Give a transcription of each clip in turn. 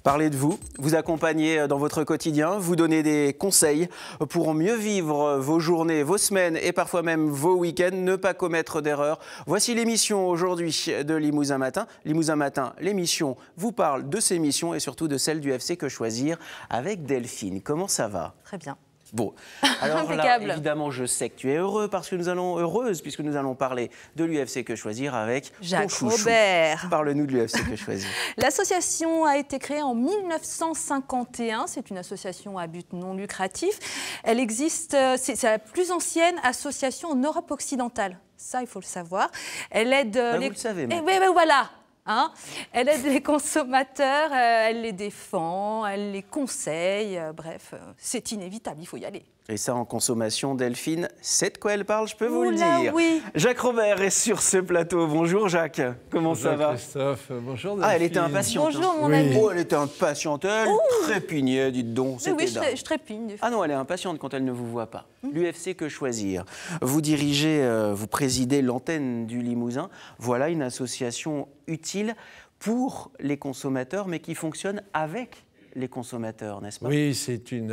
Parlez de vous, vous accompagnez dans votre quotidien, vous donnez des conseils pour mieux vivre vos journées, vos semaines et parfois même vos week-ends, ne pas commettre d'erreurs. Voici l'émission aujourd'hui de Limousin Matin. Limousin Matin, l'émission vous parle de ces missions et surtout de celle du FC Que Choisir avec Delphine. Comment ça va? Très bien. Bon, alors là, évidemment, je sais que tu es heureuse puisque nous allons parler de l'UFC Que Choisir avec Jacques ton chouchou. Robert. Parle-nous de l'UFC Que Choisir. L'association a été créée en 1951. C'est une association à but non lucratif. Elle existe, c'est la plus ancienne association en Europe occidentale. Ça, il faut le savoir. Elle aide Vous le savez, mais... voilà. Hein, elle aide les consommateurs, elle les défend, elle les conseille, bref, c'est inévitable, il faut y aller. Et ça, en consommation, Delphine, c'est de quoi elle parle, je peux vous le Oula, dire. oui. Jacques Robert est sur ce plateau. Bonjour Jacques, comment Bonjour ça va? Christophe, bonjour Delphine. Ah, elle était impatiente. Bonjour mon ami. Oh, elle était impatiente, elle trépignait, dites donc. Oui, je trépigne des fois. Ah non, elle est impatiente quand elle ne vous voit pas. L'UFC Que Choisir. Vous dirigez, vous présidez l'antenne du Limousin. Voilà une association utile pour les consommateurs, mais qui fonctionne avec les consommateurs, n'est-ce pas? Oui, c'est une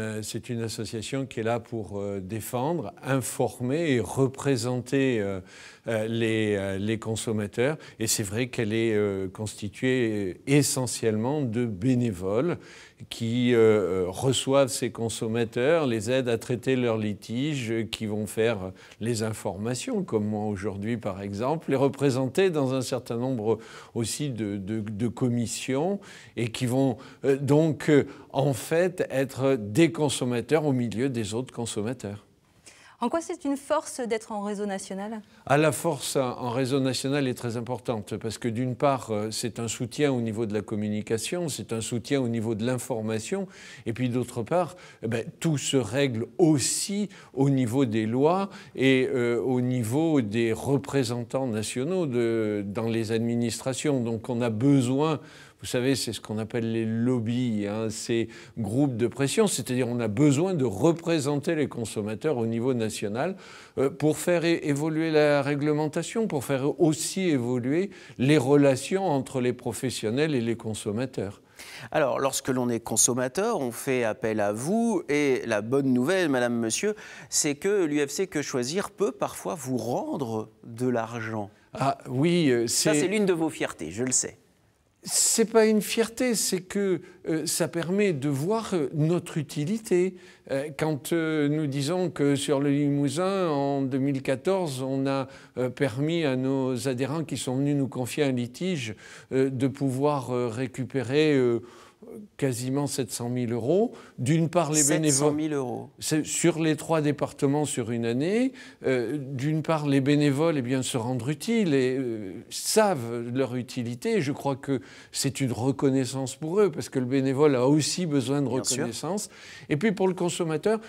association qui est là pour défendre, informer et représenter les consommateurs. Et c'est vrai qu'elle est constituée essentiellement de bénévoles qui reçoivent ces consommateurs, les aident à traiter leurs litiges, qui vont faire les informations, comme moi aujourd'hui par exemple, les représenter dans un certain nombre aussi de commissions et qui vont donc en fait être des consommateurs au milieu des autres consommateurs. En quoi c'est une force d'être en réseau national? La force en réseau national est très importante parce que d'une part, c'est un soutien au niveau de la communication, c'est un soutien au niveau de l'information et puis d'autre part, tout se règle aussi au niveau des lois et au niveau des représentants nationaux dans les administrations. Donc on a besoin... Vous savez, c'est ce qu'on appelle les lobbies, ces groupes de pression, c'est-à-dire on a besoin de représenter les consommateurs au niveau national pour faire évoluer la réglementation, pour faire aussi évoluer les relations entre les professionnels et les consommateurs. Alors, lorsque l'on est consommateur, on fait appel à vous et la bonne nouvelle, madame, monsieur, c'est que l'UFC Que Choisir peut parfois vous rendre de l'argent. Ah oui, ça c'est l'une de vos fiertés, je le sais. C'est pas une fierté, c'est que ça permet de voir notre utilité. Quand nous disons que sur le Limousin, en 2014, on a permis à nos adhérents qui sont venus nous confier un litige de pouvoir récupérer quasiment 700 000 euros. D'une part, les bénévoles... 700 000 euros. Sur les 3 départements sur une année. D'une part, les bénévoles se rendent utiles et savent leur utilité. Et je crois que c'est une reconnaissance pour eux, parce que le bénévole a aussi besoin de reconnaissance. Et puis pour le consommateur,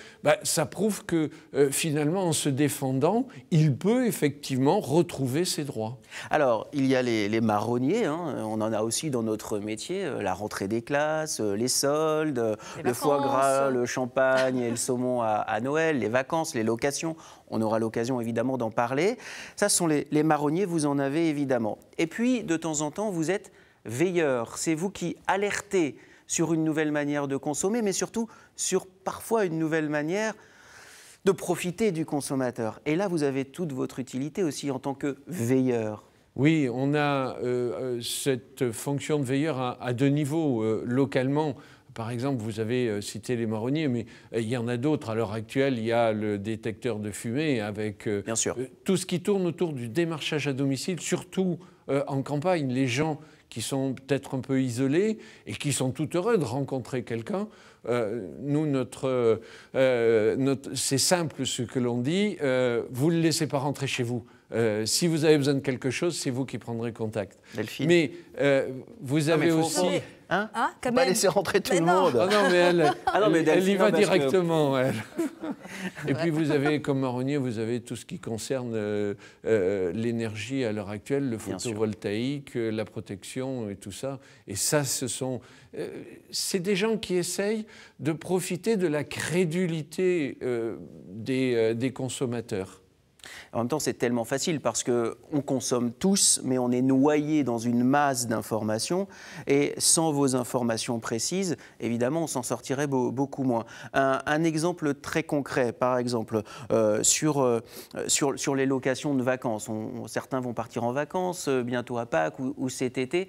ça prouve que finalement, en se défendant, il peut effectivement retrouver ses droits. Alors, il y a les marronniers, on en a aussi dans notre métier, la rentrée des classes, les soldes, le foie gras, le champagne et le saumon à Noël, les vacances, les locations. On aura l'occasion évidemment d'en parler. Ça, ce sont les marronniers, vous en avez évidemment. Et puis, de temps en temps, vous êtes veilleur. C'est vous qui alertez sur une nouvelle manière de consommer, mais surtout sur parfois une nouvelle manière de profiter du consommateur. Et là, vous avez toute votre utilité aussi en tant que veilleur. Oui, on a cette fonction de veilleur à 2 niveaux. Localement, par exemple, vous avez cité les marronniers, mais il y en a d'autres. À l'heure actuelle, il y a le détecteur de fumée avec tout ce qui tourne autour du démarchage à domicile, surtout en campagne. Les gens qui sont peut-être un peu isolés et qui sont tout heureux de rencontrer quelqu'un. Nous, c'est simple ce que l'on dit, vous ne le laissez pas rentrer chez vous. Si vous avez besoin de quelque chose, c'est vous qui prendrez contact. Delphine. Mais vous avez aussi... Faut pas laisser rentrer tout le monde. Ah non, mais elle y va directement. Elle. Et puis vous avez, comme marronnier, vous avez tout ce qui concerne l'énergie à l'heure actuelle, le photovoltaïque, la protection et tout ça. Et ça, c'est des gens qui essayent de profiter de la crédulité des consommateurs. En même temps, c'est tellement facile parce qu'on consomme tous, mais on est noyé dans une masse d'informations. Et sans vos informations précises, évidemment, on s'en sortirait beaucoup moins. Un exemple très concret, par exemple, sur les locations de vacances. Certains vont partir en vacances bientôt à Pâques ou cet été.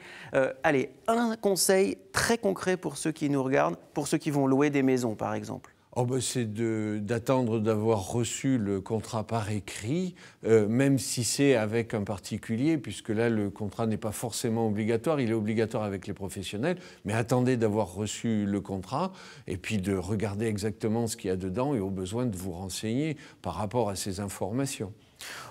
Allez, un conseil très concret pour ceux qui nous regardent, pour ceux qui vont louer des maisons, par exemple. Oh ben c'est d'attendre d'avoir reçu le contrat par écrit, même si c'est avec un particulier, puisque là, le contrat n'est pas forcément obligatoire, il est obligatoire avec les professionnels, mais attendez d'avoir reçu le contrat, et puis de regarder exactement ce qu'il y a dedans, et au besoin de vous renseigner par rapport à ces informations.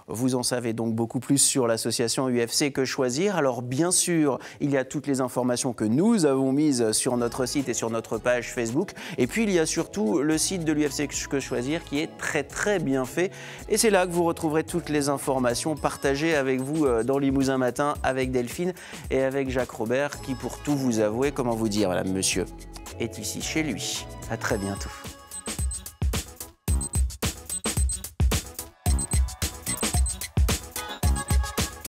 Vous en savez donc beaucoup plus sur l'association UFC Que Choisir. Alors bien sûr, il y a toutes les informations que nous avons mises sur notre site et sur notre page Facebook. Et puis il y a surtout le site de l'UFC Que Choisir qui est très bien fait. Et c'est là que vous retrouverez toutes les informations partagées avec vous dans Limousin Matin avec Delphine et avec Jacques Robert qui, pour tout vous avouer, comment vous dire, madame, monsieur, est ici chez lui. À très bientôt.